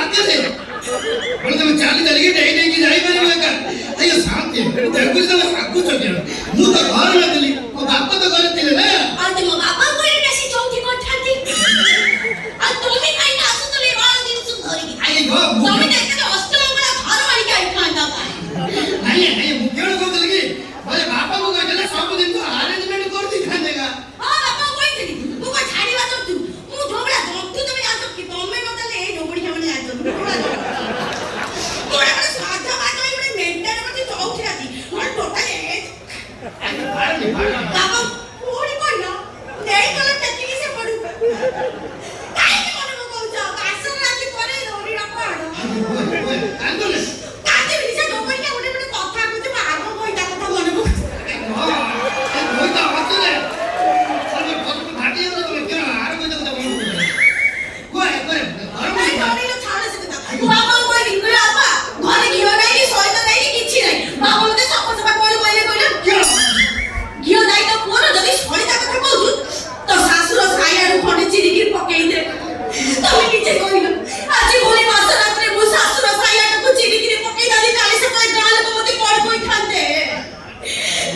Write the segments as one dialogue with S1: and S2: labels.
S1: ହାତରେ ତମେ ଚାଲି ଚାଲିକି ଡେଇ ଡେଇକି ଯାଇପାରିବ ଏକା। ଆଜ୍ଞା ଶାନ୍ତି ଦେଖୁଛି ତମେ ଶାକୁଛ କିଣ। ମୁଁ ତ ଘରେ ନଥିଲି, ମୋ ବାପା ତ ଘରେ ଥିଲେ ନା।
S2: ଆଉ ତୁମ ବାପା କହିଲେ ବେଶୀ ଚଉଠି କରିଥାନ୍ତି। ଆଉ ତୁମେ କାହିଁକି ଆସୁଥିଲେ ରଳ ଜିନିଷ ଧରିକି? ତମେ ଦେଖିଲେ ଅଷ୍ଟମଙ୍ଗଳା ଘର ଆଣିକି ଆଇଥାନ୍ତା।
S1: ନାଇଁ ନାଇଁ ମୁଁ କେଣ କହୁଥିଲି କି ବୋଲେ ବାପାକୁ କହିଥିଲେ ସବୁ ଜିନିଷ ଆରେଞ୍ଜମେଣ୍ଟ କରିଦେଇଥାନ୍ତେ ଏକା।
S2: ହଁ ବାପା କହିଥିଲି ମୁଁ କଣ ଛାଡ଼ିବା ଚାହୁଁଛୁ? ମୁଁ ଝଗଡ଼ା ଜନ୍ତୁ ତମେ ଜାଣିଛ କି? ତମେ ନଦେଲେ ଏଇ ଝଗଡ଼ି ସେମାନେ ଜାଣିଛ। ମୁଁ ଗୋଟେ ସାଧା ଭାତ ଗୋଟେ ମେଣ୍ଟେନ କରିଛି ଚଉଠି ରାତି ମୋର ଟୋଟାଲି ବାପା ପୁଣି କହିଲ ନେଇ ଗଲେ ଟେକିକି ସେ ପଡୁ। କାହିଁକି ମନେ ପକଉଛ? କାଶ ରାତି ପରେ ଦୌଡ଼ିଲା ପଡ।
S1: କାନ୍ଦୁଲେ
S2: କାନ୍ଦିବି ସେ ଝଗଡ଼ିକା ଗୋଟେ ଗୋଟେ କଥା କହୁଛି ମୁଁ ଆଗ କହିତା କଥା ମନେ ପକଉଛି।
S1: କହିତା ହସିଲେ ତମେ ଘରକୁ ଭାଟି ଯାଉଛ ତମେ କେଣ ଆର କହିତା କଥା ମନେ ପକଉଛ।
S2: ଦୌଡ଼ିଲ ଛାଡ଼ ସେ କଥା। ମୁଁ ବାପାଙ୍କୁ କହିଲି ବାପା ଘରେ ଘିଅ ନାହିଁ ସହିତ ନାହିଁ କିଛି ନାହିଁ। ବାପା ମତେ ସଫା ସଫା କରି କହିଲେ ଘିଅ ନାହିଁ ତ ପୁଅର ଯଦି ସଳିତା କଥା କହୁଛୁ ତ ଶାଶୁର ସାୟାରୁ ଖଣ୍ଡେ ଚିରିକି ପକେଇଦେ। ତମେ ନିଜେ କହିଲ ଆଜି ଭଳି ମାସ ରାତିରେ ମୁଁ ଶାଶୁର ସାୟାଟାକୁ ଚିରିକିରି ପକେଇ ଦେଲି କାଲି ସକାଳେ ଗାଁ ଲୋକ ମତେ କଣ କହିଥାନ୍ତେ?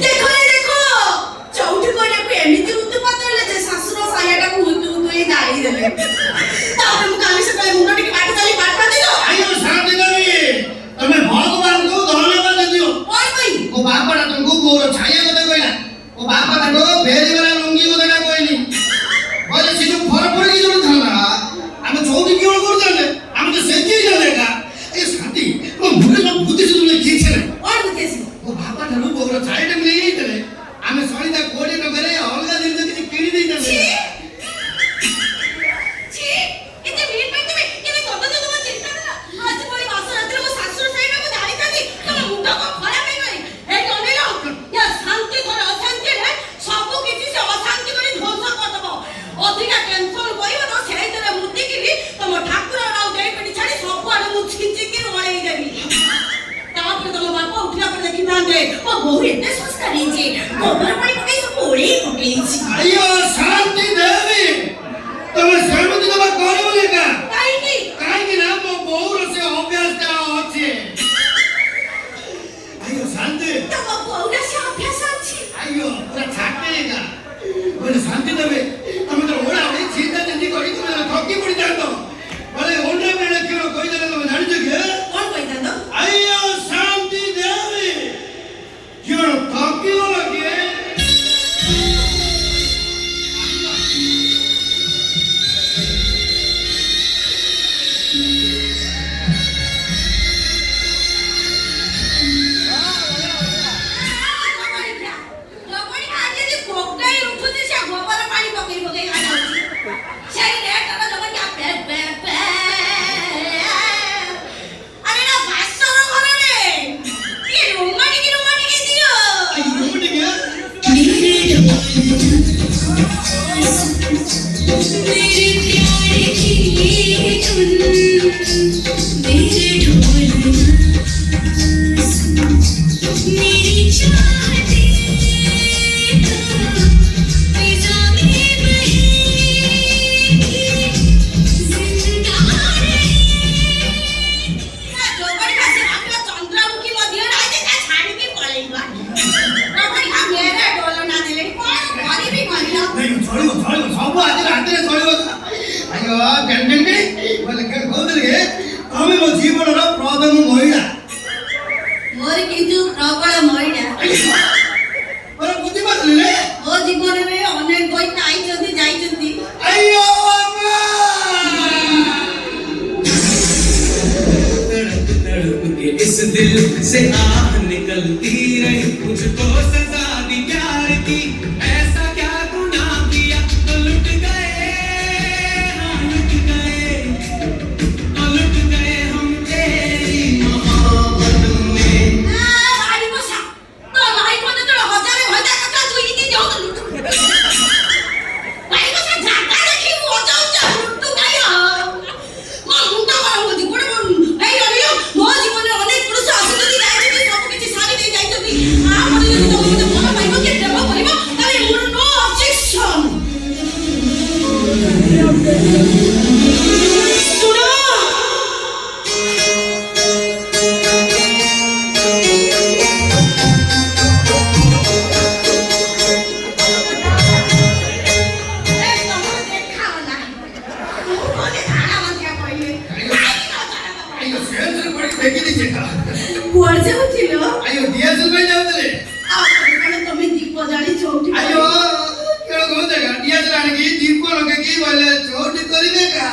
S2: ଦେଖ ଚଉଠି କରିବାକୁ ଏମିତି ଉତ୍ତୁପାତ ହେଲେ ଯେ ଶାଶୁର ସାୟାଟାକୁ ଉତ୍ତୁ ହେଇ ଦାଳି ଦେଲେ। ତାପରେ ମୁଁ କାଲି ସକାଳେ ମୁଣ୍ଡ ଟିକେ ବାଟି ଚାଲି ପାଠାନ୍ତି ତ
S1: ଆଜ୍ଞା ଶାନ୍ତି ଦେବି ତମେ ଭଗବାନଙ୍କୁ ଧନ୍ୟବାଦ ଦିଅ।
S2: କଣ ପାଇଁ?
S1: ମୋ ବାପାଟା ତମକୁ ମୋର ଛାୟା କଥା କହିଲା। ମୋ ବାପା ତାଙ୍କ ଫେରିବାଲା ଲୁଙ୍ଗି କଥାଟା କହିଲି। କହିଲେ ସେ ଯୋଉ ଫରଫରକି ଯୋଉ ଥାନ୍ତା ଆମେ ଚଉଠି କିଣ କରୁଥିଲେ ଆମେ ତ ସେଠି ଯାଉଥିଲେ ଏକା। ଏ ଶାନ୍ତି ମୋ ମୁଣ୍ଡରେ ବୁଦ୍ଧି ସୁଦ୍ଧା କିଛି ନାହିଁ।
S2: କଣ ବୁଝି ଆସିବ?
S1: ମୋ ବାପା ଠାରୁ ମୋର ଛାୟାଟାକୁ ନେଇଯାଇଥିଲେ ଆମେ ସଳିତା 20 ଟଙ୍କାରେ ଅଲଗା ଜିନିଷ କିଛି କିଣି ଦେଇଥାନ୍ତେ। ଆయ్యో ଶାନ୍ତି ଦେବି ତମେ ସେମିତି ତମେ କରିବନି ଏକା। କାହିଁକି ନା ମୋ ବୋଉର ସେ ଅଭ୍ୟାସଟା ଅଛି। ଆయ్యో ଶାନ୍ତି ଆయ్యో ପୁରା ଛାଟେ ଏକା। ବୋଲେ ଶାନ୍ତି ଦେବେ ତମେ ତ ଓଡ଼ା ଓଡ଼ି ଚିନ୍ତା ଚିନ୍ତି କରି ତମେ ଠକି ପଡ଼ିଥାନ୍ତ। ବୋଲେ ଓଣ୍ଡା ବେଳେ କିଣ କହିଦେଲେ ତମେ ଜାଣିଛ କି?
S2: କଣ କହିଥାନ୍ତ?
S1: ଆయ్యో ଶାନ୍ତି ଦେବି କିଣ ଠକି ଗଲ କିଏ? ସବୁ ଆଜି ରାତିରେ ଚଳିବ। ଆଜ୍ଞା କହୁଥିଲି ତମେ ମୋ ଜୀବନର ପ୍ରଥମ ମହିଳା।
S2: ମୋର କିନ୍ତୁ ପ୍ରବଳ ମହିଳା।
S1: ବୁଝିପାରିଲେ
S2: ମୋ ଜୀବନରେ ଅନେକ ବୈଠା ଆଇଛନ୍ତି ଯାଇଛନ୍ତି।
S1: ଆయ్యో
S3: तड़प तड़प के इस दिल से आह निकलती रही मुझको सजा दी प्यार की ऐसा क्या गुनाह किया तो लुट गए हाँ लुट गए हम तेरी मोहब्बत में।
S2: भारी बसा तो भाई को तो हजारे भजा कथा जुईती जाऊ तो लुट भाई बसा जागा देखी हो जाऊ जा लुट गई ମୋ ମୁଣ୍ଡ ଗରମ ହଉଛି ଗୋଟେ ଏଇ ରହିଲ ମୋ ଜୀବନରେ ଅନେକ ପୁରୁଷ ଆସୁଛନ୍ତି ଯାଇଛନ୍ତି ସବୁ କିଛି ସାରି ଦେଇ ଯାଇଛନ୍ତି। ମୋତେ ଧାରା ମଧ୍ୟ କହିଲେ
S1: ଆଇଓ ସେଲ୍ସରେ ପଡ଼ି ଫେକି ଦେଇଛେ କା
S2: କୁଆଡ଼େ ଯାଉଥିଲ
S1: ଆଇଓ ଡିଏସଏଲ ପାଇଁ ଯାଉଥିଲେ
S2: ଆପଣ ତମେ ଦୀପ ଜାଳି ଚଉଠି
S1: ଆଇଓ କେଳ କହୁଛେ କା ଡିଏସଏଲ ଆଣିକି ଦୀପ ଲଗେଇକି ବୋଇଲେ ଚଉଠି କରିବେ କା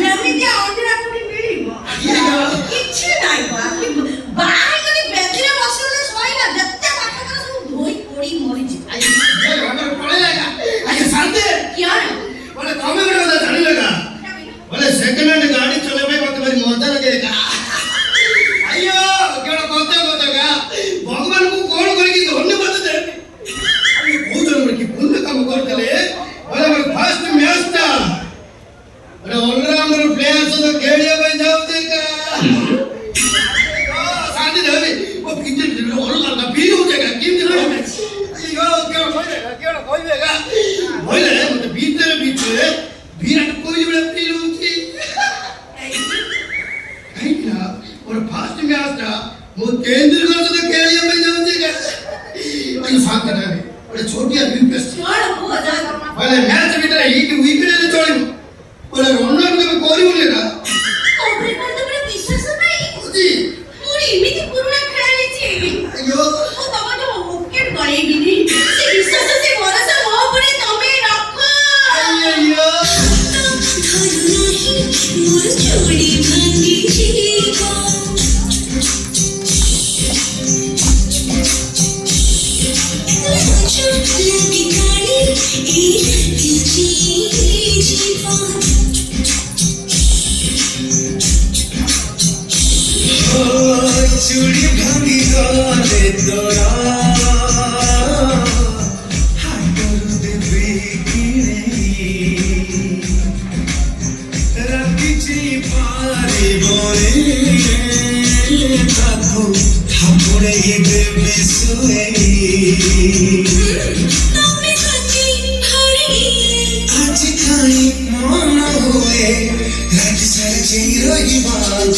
S2: ଏମିତି ଅଣ୍ଡିରା କୋଉଠି ମିଳିବ କିଛି ନାହିଁ ବାହା ହେଇଗଲି ବେଦିରେ ବସିଗଲେ ସଇଲା ଯେତେ ପାଠ କର ସବୁ ଧୋଇ ପୋଡ଼ି ମରିଯିବ
S1: ପଳେଇଲା କା ଆଇଓ ଶାନ୍ତି
S2: କିଅଣ
S1: ବୋଲେ ତମେ ଗୋଟେ କଥା ଜାଣିଲେ କା बोले सेकंड हैंड गाड़ी चलावे मत भारी मजा लगेगा आयो केवल कहते का भगवान को कौन करके धन्यवाद दे अरे बहुत जन की पुण्य काम करते बोले हमर फर्स्ट मैच था अरे ऑलराउंडर प्लेयर से तो खेलिया भाई जाओते का शादी देवी वो किचन में ऑलराउंडर का भी हो जाएगा किम दिन अयो केवल कहबेगा बोले मत भीतर विराट कोहली बड़ा प्रिय होती कहीं ना और फास्ट मैच था वो तेंदुलकर से तो खेलिया में जाते का अयो साथ कर रहे बड़े छोटी आदमी बेस्ट
S2: छोड़ हो जा
S1: बोले मैच भीतर ही कि विकेट ले छोड़ी बोले रोनाल्डो को कोहली बोलेगा
S2: कोहली पर तो बड़े विश्वास नहीं
S1: जी
S2: पूरी इमिति पुराना खेळायला ची
S1: अयो
S2: वो तमाजो विकेट गळेगी नी से विश्वास से भरोसा हो पड़े तमे रखो
S1: अयो
S2: मोर छोड़ी भांगी जीवा लगी गाड़ी ई जीवा
S3: चूड़ी भांगी गाले तोरा हाय करू देवी रखी पारे बोले ताको हमरे देवी सुए
S2: तमे सच्ची भरी
S3: आज खाई मन हुए रात सारा रही बात